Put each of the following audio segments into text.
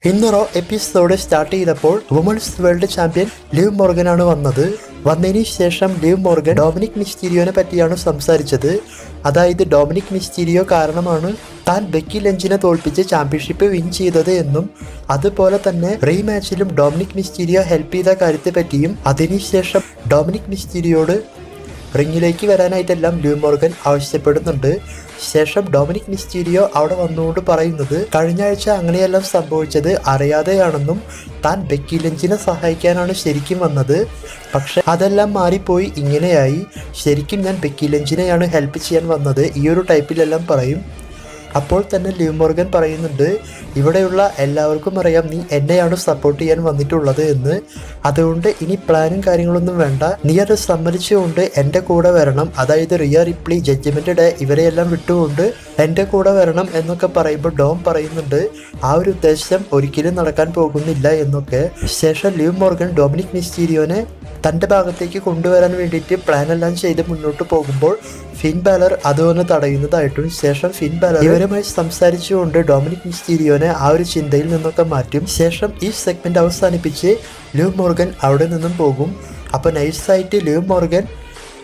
ഇന്ന് raw episode start ചെയ്തപ്പോൾ women's world champion live മോർഗനാണ് വന്നതിന് ശേഷം ലിവ് മോർഗൻ ഡൊമിനിക് മിസ്റ്റീരിയോനെ പറ്റിയാണ് സംസാരിച്ചത്. അതായത് ഡൊമിനിക് മിസ്റ്റീരിയോ കാരണമാണ് താൻ ബെക്കി ലഞ്ചിനെ തോൽപ്പിച്ച് ചാമ്പ്യൻഷിപ്പ് വിൻ ചെയ്തത് എന്നും അതുപോലെ തന്നെ റീ മാച്ചിലും ഡൊമിനിക് മിസ്റ്റീരിയോ ഹെൽപ്പ് ചെയ്ത കാര്യത്തെ പറ്റിയും അതിനുശേഷം ഡൊമിനിക് മിസ്റ്റീരിയോട് റിങ്ങിലേക്ക് വരാനായിട്ടെല്ലാം ലിവ് മോർഗൻ ആവശ്യപ്പെടുന്നുണ്ട്. ശേഷം ഡൊമിനിക് മിസ്റ്റീരിയോ അവിടെ വന്നുകൊണ്ട് പറയുന്നത് കഴിഞ്ഞ ആഴ്ച അങ്ങനെയെല്ലാം സംഭവിച്ചത് അറിയാതെയാണെന്നും താൻ ബെക്കി ലഞ്ചിനെ സഹായിക്കാനാണ് ശരിക്കും വന്നത്, പക്ഷെ അതെല്ലാം മാറിപ്പോയി ഇങ്ങനെയായി, ശരിക്കും ഞാൻ ബെക്കി ലഞ്ചിനെയാണ് ഹെൽപ്പ് ചെയ്യാൻ വന്നത്, ഈ ഒരു ടൈപ്പിലെല്ലാം പറയും. അപ്പോൾ തന്നെ ലിവ് മോർഗൻ പറയുന്നുണ്ട്, ഇവിടെയുള്ള എല്ലാവർക്കും അറിയാം നീ എന്നെയാണ് സപ്പോർട്ട് ചെയ്യാൻ വന്നിട്ടുള്ളത് എന്ന്, അതുകൊണ്ട് ഇനി പ്ലാനും കാര്യങ്ങളൊന്നും വേണ്ട, നീ അത് സമ്മതിച്ചുകൊണ്ട് എൻ്റെ കൂടെ വരണം, അതായത് റിയ റിപ്ലി, ജഡ്ജ്മെന്റ് ഡേ ഇവരെയെല്ലാം വിട്ടുകൊണ്ട് എൻ്റെ കൂടെ വരണം എന്നൊക്കെ പറയുമ്പോൾ ഡോം പറയുന്നുണ്ട് ആ ഒരു ഉദ്ദേശം ഒരിക്കലും നടക്കാൻ പോകുന്നില്ല എന്നൊക്കെ. ശേഷം ലിവ് മോർഗൻ ഡൊമിനിക് മിസ്റ്റീരിയോനെ തൻ്റെ ഭാഗത്തേക്ക് കൊണ്ടുവരാൻ വേണ്ടിയിട്ട് പ്ലാനെല്ലാം ചെയ്ത് മുന്നോട്ട് പോകുമ്പോൾ ഫിൻ ബാലർ അതുപോലെ തടയുന്നതായിട്ടും ശേഷം ഫിൻ ബാലർ ഇവരുമായി സംസാരിച്ചുകൊണ്ട് ഡൊമിനിക് മിസ്റ്റീരിയോനെ ആ ഒരു ചിന്തയിൽ നിന്നൊക്കെ മാറ്റും. ശേഷം ഈ സെഗ്മെന്റ് അവസാനിപ്പിച്ച് ലിവ് മോർഗൻ അവിടെ നിന്നും പോകും. അപ്പോൾ നൈസായിട്ട് ലിവ് മോർഗൻ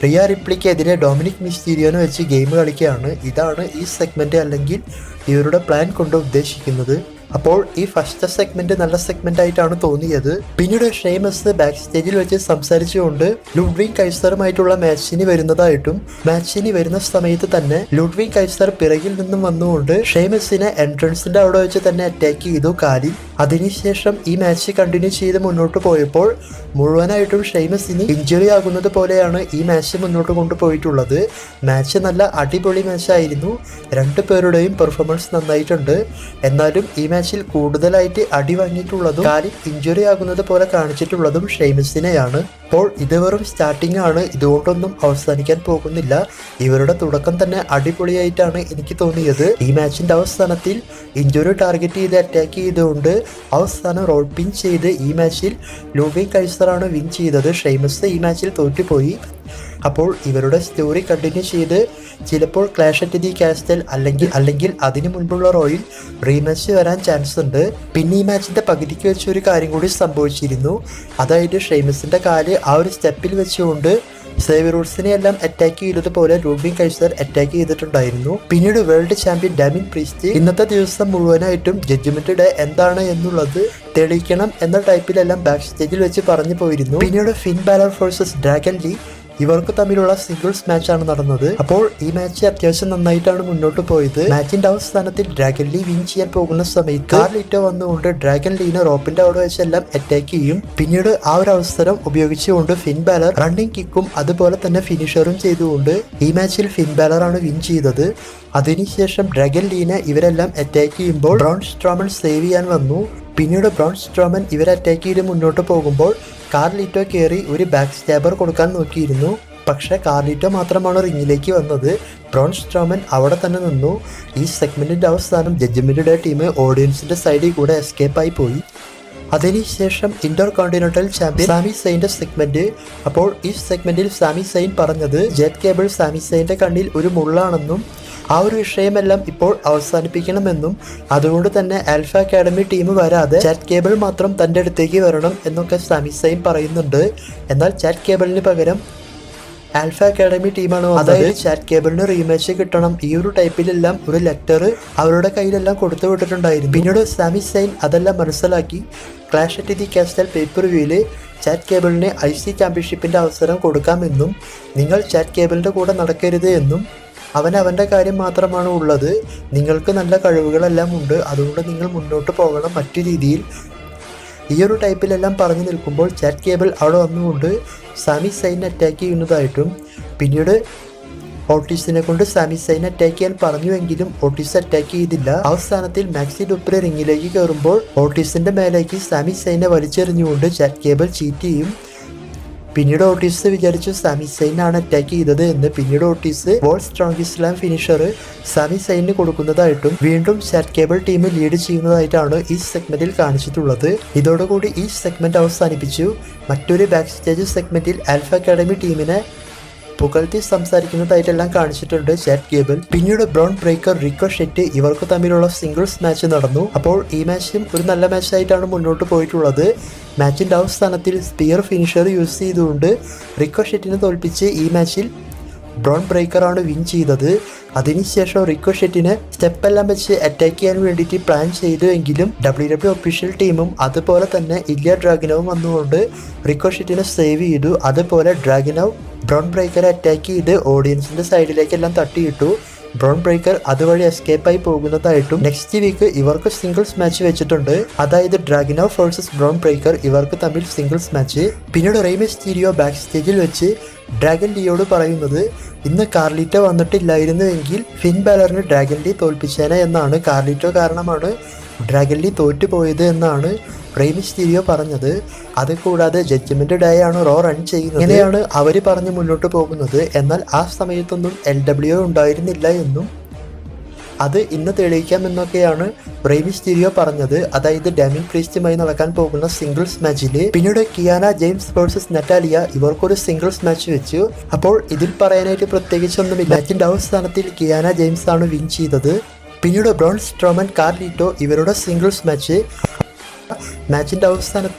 റിയ റിപ്ലിക്കെതിരെ ഡൊമിനിക് മിസ്റ്റീരിയോനെ വെച്ച് ഗെയിം കളിക്കുകയാണ്. ഇതാണ് ഈ സെഗ്മെന്റ് അല്ലെങ്കിൽ ഇവരുടെ പ്ലാൻ കൊണ്ട് ഉദ്ദേശിക്കുന്നത്. അപ്പോൾ ഈ ഫസ്റ്റ് സെഗ്മെന്റ് നല്ല സെഗ്മെന്റ് ആയിട്ടാണ് തോന്നിയത്. പിന്നീട് ഷെയ്മസ് ബാക്ക് സ്റ്റേജിൽ വെച്ച് സംസാരിച്ചുകൊണ്ട് ലുഡ്വിഗ് കൈസറുമായിട്ടുള്ള മാച്ചിന് വരുന്നതായിട്ടും മാച്ചിന് വരുന്ന സമയത്ത് തന്നെ ലുഡ്വിഗ് കൈസർ പിറകിൽ നിന്നും വന്നുകൊണ്ട് ഷെയ്മസിനെ എൻട്രൻസിന്റെ അവിടെ വെച്ച് തന്നെ അറ്റാക്ക് ചെയ്തു കാലിൽ. അതിനുശേഷം ഈ മാച്ച് കണ്ടിന്യൂ ചെയ്ത് മുന്നോട്ട് പോയപ്പോൾ മുഴുവനായിട്ടും ഷെയ്മസിന് ഇഞ്ചുറി ആകുന്നത് പോലെയാണ് ഈ മാച്ച് മുന്നോട്ട് കൊണ്ടുപോയിട്ടുള്ളത്. മാച്ച് നല്ല അടിപൊളി മാച്ചായിരുന്നു, രണ്ടുപേരുടെയും പെർഫോമൻസ് നന്നായിട്ടുണ്ട്. എന്നാലും ഈ മാച്ചിൽ കൂടുതലായിട്ട് അടി വാങ്ങിയിട്ടുള്ളതും കാലിൽ ഇഞ്ചുറി ആകുന്നത് പോലെ കാണിച്ചിട്ടുള്ളതും ഷെയ്മസിനെയാണ്. അപ്പോൾ ഇത് വെറും സ്റ്റാർട്ടിംഗ് ആണ്, ഇതുകൊണ്ടൊന്നും അവസാനിക്കാൻ പോകുന്നില്ല. ഇവരുടെ തുടക്കം തന്നെ അടിപൊളിയായിട്ടാണ് എനിക്ക് തോന്നിയത്. ഈ മാച്ചിന്റെ അവസാനത്തിൽ ഇഞ്ചുറി ടാർഗറ്റ് ചെയ്ത് അറ്റാക്ക് ചെയ്തുകൊണ്ട് അവസാനം റോൾ പിൻ ചെയ്ത് ഈ മാച്ചിൽ ലുഡ്വിഗ് കൈസറാണ് വിൻ ചെയ്തത്. ഷെയ്മസ് ഈ മാച്ചിൽ തോറ്റുപോയി. അപ്പോൾ ഇവരുടെ സ്റ്റോറി കണ്ടിന്യൂ ചെയ്ത് ചിലപ്പോൾ ക്ലാഷ് അറ്റ് ദി കാസ്റ്റൽ അല്ലെങ്കിൽ അതിനു മുൻപുള്ള റോയിൽ റീമാച്ച് വരാൻ ചാൻസ് ഉണ്ട്. പിന്നെ ഈ മാച്ചിന്റെ പകുതിക്ക് വെച്ച് ഒരു കാര്യം കൂടി സംഭവിച്ചിരുന്നു, അതായത് ഷെയ്മസിന്റെ കാല് ആ ഒരു സ്റ്റെപ്പിൽ വെച്ചുകൊണ്ട് സേവിയർ റൂട്ട്സിനെ എല്ലാം അറ്റാക്ക് ചെയ്തതുപോലെ ലുഡ്വിഗ് കൈസർ അറ്റാക്ക് ചെയ്തിട്ടുണ്ടായിരുന്നു. പിന്നീട് വേൾഡ് ചാമ്പ്യൻ ഡാമിൻ പ്രീസ്റ്റ് ഇന്നത്തെ ദിവസം മുഴുവനായിട്ടും ജഡ്ജ്മെന്റ് ഡേ എന്താണ് എന്നുള്ളത് തെളിയിക്കണം എന്ന ടൈപ്പിലെല്ലാം ബാക്ക് സ്റ്റേജിൽ വെച്ച് പറഞ്ഞു പോയിരുന്നു. പിന്നീട് Finn Balor versus Dragon Lee ഇവർക്ക് തമ്മിലുള്ള സിംഗിൾസ് മാച്ചാണ് നടന്നത്. അപ്പോൾ ഈ മാച്ച് അത്യാവശ്യം നന്നായിട്ടാണ് മുന്നോട്ട് പോയത്. മാച്ചിന്റെ അവസാനത്തിൽ ഡ്രാഗൺ ലീ വിൻ ചെയ്യാൻ പോകുന്ന സമയത്ത് കാർലിറ്റോ വന്നുകൊണ്ട് ഡ്രാഗൺ ലീനെ റോപ്പിന്റെ അവിടെ വെച്ചെല്ലാം അറ്റാക്ക് ചെയ്യും. പിന്നീട് ആ ഒരു അവസരം ഉപയോഗിച്ചുകൊണ്ട് ഫിൻ ബാലർ റണ്ണിങ് കിക്കും അതുപോലെ തന്നെ ഫിനിഷറും ചെയ്തുകൊണ്ട് ഈ മാച്ചിൽ ഫിൻ ബാലർ ആണ് വിൻ ചെയ്തത്. അതിനുശേഷം ഡ്രാഗൺ ലീനെ ഇവരെല്ലാം അറ്റാക്ക് ചെയ്യുമ്പോൾ ബ്രോൺ സ്ട്രോമൻ സേവ് ചെയ്യാൻ വന്നു. പിന്നീട് ബ്രോൺ സ്ട്രോമൻ ഇവരെ അറ്റാക്ക് ചെയ്ത് മുന്നോട്ട് പോകുമ്പോൾ കാർലിറ്റോ കയറി ഒരു ബാക്ക് സ്റ്റാബർ കൊടുക്കാൻ നോക്കിയിരുന്നു, പക്ഷെ കാർലിറ്റോ മാത്രമാണ് റിങ്ങിലേക്ക് വന്നത്. ബ്രോൺ സ്ട്രോമൻ അവിടെ തന്നെ നിന്നു. ഈ സെഗ്മെന്റിന്റെ അവസാനം ജഡ്ജ്മെന്റ് ഡേ ടീം ഓഡിയൻസിന്റെ സൈഡിൽ കൂടെ എസ്കേപ്പായി പോയി. അതിനുശേഷം ഇന്റർ കോണ്ടിനെന്റൽ ചാമ്പ്യൻ സാമി സൈന്റെ സെഗ്മെന്റ്. അപ്പോൾ ഈ സെഗ്മെന്റിൽ സാമി സൈൻ പറഞ്ഞത് ജെറ്റ് കേബിൾ സാമി സൈന്റെ കണ്ണിൽ ഒരു മുള്ളാണെന്നും ആ ഒരു വിഷയമെല്ലാം ഇപ്പോൾ അവസാനിപ്പിക്കണമെന്നും അതുകൊണ്ട് തന്നെ ആൽഫ അക്കാഡമി ടീം വരാതെ ചാറ്റ് കേബിൾ മാത്രം തൻ്റെ അടുത്തേക്ക് വരണം എന്നൊക്കെ സാമി സൈൻ പറയുന്നുണ്ട്. എന്നാൽ ചാറ്റ് കേബിളിന് പകരം ആൽഫ അക്കാഡമി ടീമാണ് വന്നത്. അതായത് ചാറ്റ് കേബിളിന് റീമാച്ച് കിട്ടണം, ഈ ഒരു ടൈപ്പിലെല്ലാം ഒരു ലെറ്റർ അവരുടെ കയ്യിലെല്ലാം കൊടുത്തു വിട്ടിട്ടുണ്ടായിരുന്നു. പിന്നീട് സാമി സൈൻ അതെല്ലാം മനസ്സിലാക്കി ക്ലാഷ് അറ്റ് ദി കാസ്റ്റൽ പേപ്പർ വ്യൂവില് ചാറ്റ് കേബിളിന് IC ചാമ്പ്യൻഷിപ്പിന്റെ അവസരം കൊടുക്കാമെന്നും നിങ്ങൾ ചാറ്റ് കേബിളിന്റെ കൂടെ നടക്കരുത് എന്നും അവൻ്റെ കാര്യം മാത്രമാണ് ഉള്ളത്, നിങ്ങൾക്ക് നല്ല കഴിവുകളെല്ലാം ഉണ്ട്, അതുകൊണ്ട് നിങ്ങൾ മുന്നോട്ട് പോകണം മറ്റു രീതിയിൽ, ഈ ഒരു ടൈപ്പിലെല്ലാം പറഞ്ഞു നിൽക്കുമ്പോൾ ചാറ്റ് കേബിൾ അവിടെ വന്നുകൊണ്ട് സാമി സൈൻ അറ്റാക്ക് ചെയ്യുന്നതായിട്ടും പിന്നീട് ഓട്ടീസിനെ കൊണ്ട് സാമി സൈൻ അറ്റാക്ക് ചെയ്യാൻ പറഞ്ഞുവെങ്കിലും ഓട്ടീസ് അറ്റാക്ക് ചെയ്തില്ല. അവസാനത്തിൽ മാക്സി ഡുപ്രെ റിങ്ങിലേക്ക് കയറുമ്പോൾ ഓട്ടീസിന്റെ മേലേക്ക് സാമി സൈനെ വലിച്ചെറിഞ്ഞുകൊണ്ട് ചാറ്റ് കേബിൾ ചീറ്റ് ചെയ്യും. പിന്നീട് ഓട്ടീസ് വിചാരിച്ചു സാമി സൈനാണ് അറ്റാക്ക് ചെയ്തത് എന്ന്. പിന്നീട് Otis world strongest slam finisher Sami സൈനിന് കൊടുക്കുന്നതായിട്ടും വീണ്ടും ചാറ്റ് കേബിൾ ടീം ലീഡ് ചെയ്യുന്നതായിട്ടാണ് ഈ സെഗ്മെന്റിൽ കാണിച്ചിട്ടുള്ളത്. ഇതോടുകൂടി ഈ സെഗ്മെന്റ് അവസാനിപ്പിച്ചു. മറ്റൊരു ബാക്ക് സ്റ്റേജ് സെഗ്മെന്റിൽ ആൽഫ അക്കാഡമി ടീമിനെ പുകഴ്ത്തി സംസാരിക്കുന്നതായിട്ടെല്ലാം കാണിച്ചിട്ടുണ്ട് ചാറ്റ് ഗേബിൾ. പിന്നീട് ബ്രോൺ ബ്രേക്കർ, റിക്കോഷെറ്റ് ഇവർക്ക് തമ്മിലുള്ള സിംഗിൾസ് മാച്ച് നടന്നു. അപ്പോൾ ഈ മാച്ചും ഒരു നല്ല മാച്ചായിട്ടാണ് മുന്നോട്ട് പോയിട്ടുള്ളത്. മാച്ചിന്റെ അവസാനത്തിൽ സ്പിയർ ഫിനിഷർ യൂസ് ചെയ്തുകൊണ്ട് റിക്കോഷെറ്റിനെ തോൽപ്പിച്ച് ഈ മാച്ചിൽ ബ്രോൺ ബ്രേക്കറാണ് വിൻ ചെയ്തത്. അതിനുശേഷം റിക്കോഷെറ്റിനെ സ്റ്റെപ്പെല്ലാം വെച്ച് അറ്റാക്ക് ചെയ്യാൻ വേണ്ടിയിട്ട് പ്ലാൻ ചെയ്തു എങ്കിലും WWE ഒഫീഷ്യൽ ടീമും അതുപോലെ തന്നെ ഇല്യ ഡ്രാഗനോവും വന്നുകൊണ്ട് റിക്കോഷെറ്റിനെ സേവ് ചെയ്തു. അതുപോലെ ഡ്രാഗനോവ് ബ്രോൺ ബ്രേക്കറെ അറ്റാക്ക് ചെയ്ത് ഓഡിയൻസിന്റെ സൈഡിലേക്കെല്ലാം തട്ടിയിട്ടു. ബ്രോൺ ബ്രേക്കർ അതുവഴി എസ്കേപ്പായി പോകുന്നതായിട്ടും നെക്സ്റ്റ് വീക്ക് ഇവർക്ക് സിംഗിൾസ് മാച്ച് വെച്ചിട്ടുണ്ട്. അതായത് ഡ്രാഗനോവ് വേഴ്സസ് ബ്രോൺ ബ്രേക്കർ ഇവർക്ക് തമ്മിൽ സിംഗിൾസ് മാച്ച്. പിന്നീട് റേ മിസ്റ്റീരിയോ ബാക്ക് സ്റ്റേജിൽ വെച്ച് ഡ്രാഗൻ ലിയോട് പറയുന്നത് ഇന്ന് കാർലിറ്റോ വന്നിട്ടില്ലായിരുന്നുവെങ്കിൽ ഫിൻ ബാലറിന് ഡ്രാഗൻ ലീ തോൽപ്പിച്ചേനെ എന്നാണ്. കാർലിറ്റോ കാരണമാണ് ഡ്രാഗൻ ലീ തോറ്റുപോയത് എന്നാണ് റേ മിസ്റ്റീരിയോ പറഞ്ഞത്. അത് കൂടാതെ ജഡ്ജ്മെന്റ് ഡേ ആണ് റോ റൺ ചെയ്യുന്നത്. ഇങ്ങനെയാണ് അവർ പറഞ്ഞ് മുന്നോട്ട് പോകുന്നത്. എന്നാൽ ആ സമയത്തൊന്നും LWO ഉണ്ടായിരുന്നില്ല എന്നും അത് ഇന്ന് തെളിയിക്കാമെന്നൊക്കെയാണ് റേ മിസ്റ്റീരിയോ പറഞ്ഞത്. അതായത് ഡാമിൻ പ്രീസ്റ്റുമായി നടക്കാൻ പോകുന്ന സിംഗിൾസ് മാച്ചില്. പിന്നീട് കിയാന ജെയിംസ് വേഴ്സസ് നറ്റാലിയ ഇവർക്കൊരു സിംഗിൾസ് മാച്ച് വെച്ചു. അപ്പോൾ ഇതിൽ പറയാനായിട്ട് പ്രത്യേകിച്ചൊന്നുമില്ല. മാച്ചിന്റെ അവസാനത്തിൽ കിയാന ജെയിംസ് ആണ് വിൻ ചെയ്തത്. പിന്നീട് ബ്രോൺ സ്ട്രോമൻ, കാർലിറ്റോ ഇവരുടെ സിംഗിൾസ് മാച്ച്. മാച്ചിന്റെ അവസാനം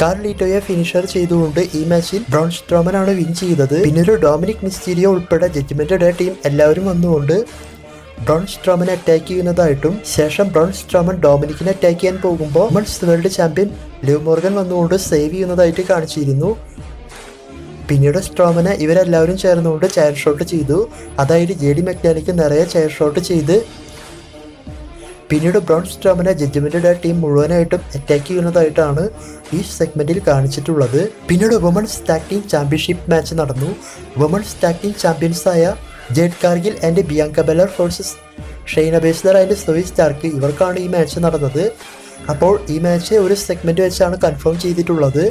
കാർലിറ്റോയെ ഫിനിഷർ ചെയ്തുകൊണ്ട് ഈ മാച്ചിൽ ബ്രോൺ സ്ട്രോമൻ ആണ് വിൻ ചെയ്തത്. പിന്നീട് ഡൊമിനിക് മിസ്റ്റീരിയോ ഉൾപ്പെടെ ജഡ്ജ്മെന്റ് ഡേ ടീം എല്ലാവരും വന്നുകൊണ്ട് ബ്രോൺ സ്ട്രോമനെ അറ്റാക്ക് ചെയ്യുന്നതായിട്ടും ശേഷം ബ്രോൺ സ്ട്രോമൻ ഡൊമിനിക്കിനെ അറ്റാക്ക് ചെയ്യാൻ പോകുമ്പോൾ women's world champion Liv Morgan വന്നുകൊണ്ട് സേവ് ചെയ്യുന്നതായിട്ട് കാണിച്ചിരുന്നു. പിന്നീട് സ്ട്രോമനെ ഇവരെല്ലാവരും ചേർന്നുകൊണ്ട് ചെയർ ഷോട്ട് ചെയ്തു. അതായത് JD മെക്നാനിക്ക് നിറയെ ചെയർ ഷോട്ട് ചെയ്ത് പിന്നീട് ബ്രോൺ സ്ട്രോമനെ ജഡ്ജ്മെന്റ് ഡേ ടീം മുഴുവനായിട്ടും അറ്റാക്ക് ചെയ്യുന്നതായിട്ടാണ് ഈ സെഗ്മെന്റിൽ കാണിച്ചിട്ടുള്ളത്. പിന്നീട് women's tag team championship match നടന്നു. വുമൺസ് ടാഗ് ടീം ചാമ്പ്യൻസായ Jade Cargill and Bianca Belair versus Shayna Baszler and Zoey Stark ഇവർക്കാണ് ഈ മാച്ച് നടന്നത്. അപ്പോൾ ഈ മാച്ച് ഒരു സെഗ്മെന്റ് വെച്ചാണ് കൺഫേം ചെയ്തിട്ടുള്ളത്.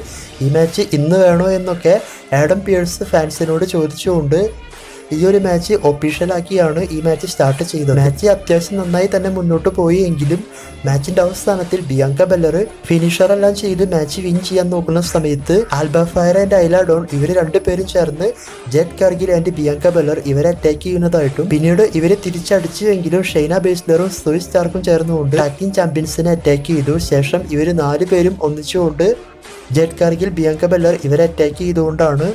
ഈ മാച്ച് ഇന്ന് വേണോ എന്നൊക്കെ ആഡം പിയേഴ്സ് ഫാൻസിനോട് ചോദിച്ചുകൊണ്ട് ഈ ഒരു മാച്ച് ഒഫീഷ്യലാക്കിയാണ് ഈ മാച്ച് സ്റ്റാർട്ട് ചെയ്തത്. മാച്ച് അത്യാവശ്യം നന്നായി തന്നെ മുന്നോട്ട് പോയി എങ്കിലും മാച്ചിന്റെ അവസാനത്തിൽ ബിയാങ്ക ബെല്ലർ ഫിനിഷർ എല്ലാം ചെയ്ത് മാച്ച് വിൻ ചെയ്യാൻ നോക്കുന്ന സമയത്ത് Alba fire and Aila Don ഇവർ രണ്ടുപേരും ചേർന്ന് ജെഡ് കാർഗിൽ ആൻഡ് ബിയാങ്ക ബെല്ലർ ഇവരെ അറ്റാക്ക് ചെയ്യുന്നതായിട്ടും പിന്നീട് ഇവരെ തിരിച്ചടിച്ചുവെങ്കിലും ഷെയ്ന ബേസ്ലറും സോയി സ്റ്റാർക്കും ചേർന്നുകൊണ്ട് ടാഗ് ടീം ചാമ്പ്യൻസിനെ അറ്റാക്ക് ചെയ്തു. ശേഷം ഇവർ 4 പേരും ഒന്നിച്ചുകൊണ്ട് ജെഡ് കാർഗിൽ ബിയാങ്ക ബെല്ലർ ഇവരെ അറ്റാക്ക് ചെയ്തുകൊണ്ടാണ്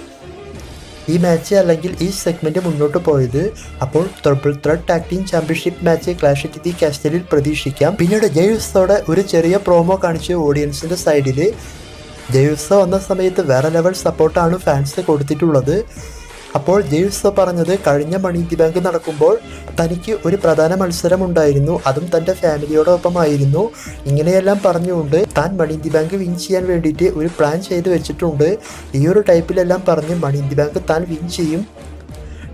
ഈ മാച്ച് അല്ലെങ്കിൽ ഈ സെഗ്മെന്റ് മുന്നോട്ട് പോയത്. അപ്പോൾ triple threat tag team championship match clash at the കാസ്റ്റലിൽ പ്രതീക്ഷിക്കാം. പിന്നീട് ജെയ്സോടെ ഒരു ചെറിയ പ്രോമോ കാണിച്ച് ഓഡിയൻസിന്റെ സൈഡിൽ ജെയ്സോ വന്ന സമയത്ത് വേറെ ലെവൽ സപ്പോർട്ടാണ് ഫാൻസ് കൊടുത്തിട്ടുള്ളത്. അപ്പോൾ ജെയ്സോ പറഞ്ഞത് കഴിഞ്ഞ മണി ഇൻ ദി ബാങ്ക് നടക്കുമ്പോൾ തനിക്ക് ഒരു പ്രധാന മത്സരം ഉണ്ടായിരുന്നു, അതും തൻ്റെ ഫാമിലിയോടൊപ്പമായിരുന്നു. ഇങ്ങനെയെല്ലാം പറഞ്ഞുകൊണ്ട് താൻ money in the bank win ചെയ്യാൻ വേണ്ടിയിട്ട് ഒരു പ്ലാൻ ചെയ്ത് വെച്ചിട്ടുണ്ട്. ഈ ഒരു ടൈപ്പിലെല്ലാം പറഞ്ഞ് മണി ഇൻ ദി ബാങ്ക് താൻ വിൻ ചെയ്യും.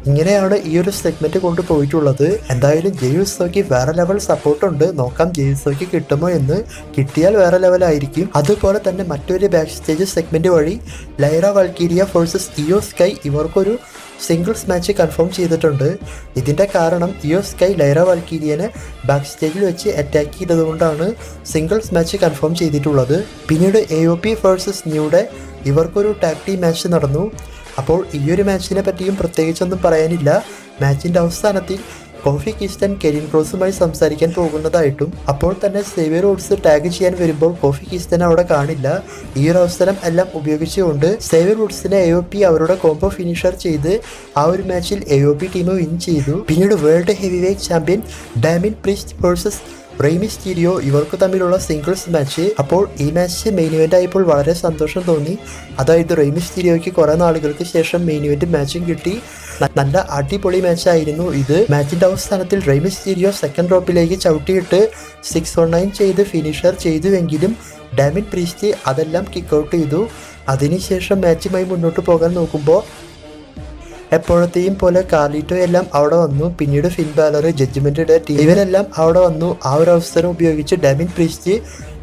ഇങ്ങനെയാണ് ഈ ഒരു സെഗ്മെന്റ് കൊണ്ടുപോയിട്ടുള്ളത്. എന്തായാലും ജെയ്സോയ്ക്ക് വേറെ ലെവൽ സപ്പോർട്ടുണ്ട്. നോക്കാം ജെയ്സോയ്ക്ക് കിട്ടുമോ എന്ന്. കിട്ടിയാൽ വേറെ ലെവലായിരിക്കും. അതുപോലെ തന്നെ മറ്റൊരു ബാക്ക് സ്റ്റേജ് സെഗ്മെന്റ് വഴി ലൈറ വൾക്കീരിയ വേഴ്സസ് ഇയോ സ്കൈ ഇവർക്കൊരു സിംഗിൾസ് മാച്ച് കൺഫേം ചെയ്തിട്ടുണ്ട്. ഇതിൻ്റെ കാരണം ഇയോ സ്കൈ ലൈറ വൾക്കീരിയനെ ബാക്ക് സ്റ്റേജിൽ വെച്ച് അറ്റാക്ക് ചെയ്തതുകൊണ്ടാണ് സിംഗിൾസ് മാച്ച് കൺഫേം ചെയ്തിട്ടുള്ളത്. പിന്നീട് AOP വേഴ്സസ് ന്യൂ ഡേ ഇവർക്കൊരു ടാഗ് ടീം മാച്ച് നടന്നു. അപ്പോൾ ഈ ഒരു മാച്ചിനെ പറ്റിയും പ്രത്യേകിച്ചൊന്നും പറയാനില്ല. മാച്ചിൻ്റെ അവസാനത്തിൽ കോഫി കിസ്റ്റൻ കെവിൻ ക്രോസുമായി സംസാരിക്കാൻ പോകുന്നതായിട്ടും അപ്പോൾ തന്നെ സേവിയർ വൂഡ്സ് ടാഗ് ചെയ്യാൻ വരുമ്പോൾ കോഫി കിസ്റ്റൻ അവിടെ കാണില്ല. ഈ ഒരു അവസരം എല്ലാം ഉപയോഗിച്ചുകൊണ്ട് സേവിയർ വൂഡ്സിനെ AOP അവരുടെ കോംബോ ഫിനിഷർ ചെയ്ത് ആ ഒരു മാച്ചിൽ AOP ടീം വിൻ ചെയ്തു. പിന്നീട് world heavy weight champion Damian Priest versus Rey Mysterio ഇവർക്ക് തമ്മിലുള്ള സിംഗിൾസ് മാച്ച്. അപ്പോൾ ഈ മാച്ച് മെയിൻ ഇവന്റ് ആയപ്പോൾ വളരെ സന്തോഷം തോന്നി. അതായത് റേ മിസ്റ്റീരിയോയ്ക്ക് കുറെ നാളുകൾക്ക് ശേഷം മെയിൻ ഇവന്റ് മാച്ചും കിട്ടി. നല്ല അടിപൊളി മാച്ചായിരുന്നു ഇത്. മാച്ചിന്റെ അവസാനത്തിൽ റേ മിസ്റ്റീരിയോ സെക്കൻഡ് റോപ്പിലേക്ക് ചവിട്ടിയിട്ട് 619 ചെയ്ത് ഫിനിഷർ ചെയ്തുവെങ്കിലും ഡാമിൻ പ്രീസ്റ്റ് അതെല്ലാം കിക്ക് ഔട്ട് ചെയ്തു. അതിനുശേഷം മാച്ചുമായി മുന്നോട്ട് പോകാൻ നോക്കുമ്പോൾ എപ്പോഴത്തെയും പോലെ കാർലിറ്റോ എല്ലാം അവിടെ വന്നു. പിന്നീട് Finn Balor, judgment day team ഇവരെല്ലാം അവിടെ വന്നു. ആ ഒരു അവസരം ഉപയോഗിച്ച് ഡാമിൻ പ്രീസ്റ്റ്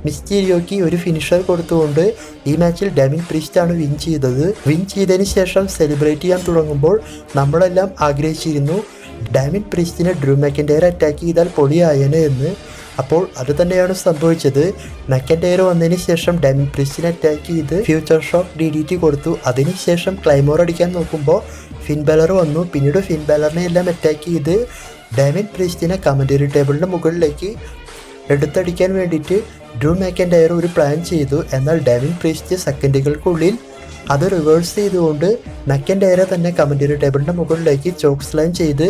മിസ്റ്റീരിയോയ്ക്ക് ഒരു ഫിനിഷർ കൊടുത്തുകൊണ്ട് ഈ മാച്ചിൽ ഡാമിൻ പ്രീസ്റ്റ് ആണ് വിൻ ചെയ്തത്. വിൻ ചെയ്തതിന് ശേഷം സെലിബ്രേറ്റ് ചെയ്യാൻ തുടങ്ങുമ്പോൾ നമ്മളെല്ലാം ആഗ്രഹിച്ചിരുന്നു ഡാമിൻ പ്രീസ്റ്റിനെ ഡ്രൂ മാക്കിൻഡയർ അറ്റാക്ക് ചെയ്താൽ പൊളിയായേനെ എന്ന്. അപ്പോൾ അത് തന്നെയാണ് സംഭവിച്ചത്. മെക്കൻഡയർ വന്നതിന് ശേഷം ഡാമിൻ പ്രീസ്റ്റിനെ അറ്റാക്ക് ചെയ്ത് ഫ്യൂച്ചർ ഷോക്ക് DDT കൊടുത്തു. അതിനുശേഷം ക്ലൈമോർ അടിക്കാൻ നോക്കുമ്പോൾ ഫിൻ ബാലർ വന്നു. പിന്നീട് ഫിൻ ബാലറിനെ എല്ലാം അറ്റാക്ക് ചെയ്ത് ഡാമിൻ പ്രീസ്റ്റിനെ കമന്ററി ടേബിളിൻ്റെ മുകളിലേക്ക് എടുത്തടിക്കാൻ വേണ്ടിയിട്ട് ഡ്രൂ മെക്കൻഡയർ ഒരു പ്ലാൻ ചെയ്തു. എന്നാൽ ഡാമിൻ പ്രീസ്റ്റ് സെക്കൻഡുകൾക്കുള്ളിൽ അത് റിവേഴ്സ് ചെയ്തുകൊണ്ട് മെക്കൻഡയറെ തന്നെ കമന്ററി ടേബിളിൻ്റെ മുകളിലേക്ക് ചോക്ക് സ്ലാം ചെയ്ത്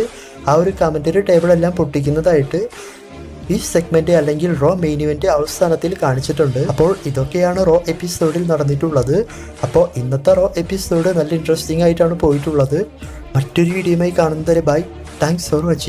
ആ ഒരു കമന്ററി ടേബിളെല്ലാം പൊട്ടിക്കുന്നതായിട്ട് ഈ സെഗ്മെന്റ് അല്ലെങ്കിൽ റോ മെയിൻ ഇവന്റ് അവസാനത്തിൽ കാണിച്ചിട്ടുണ്ട്. അപ്പോൾ ഇതൊക്കെയാണ് റോ എപ്പിസോഡിൽ നടന്നിട്ടുള്ളത്. അപ്പോൾ ഇന്നത്തെ റോ എപ്പിസോഡ് നല്ല ഇൻട്രസ്റ്റിംഗ് ആയിട്ടാണ് പോയിട്ടുള്ളത്. മറ്റൊരു വീഡിയോയുമായി കാണുന്നതുവരെ ബൈ. Thanks for watching.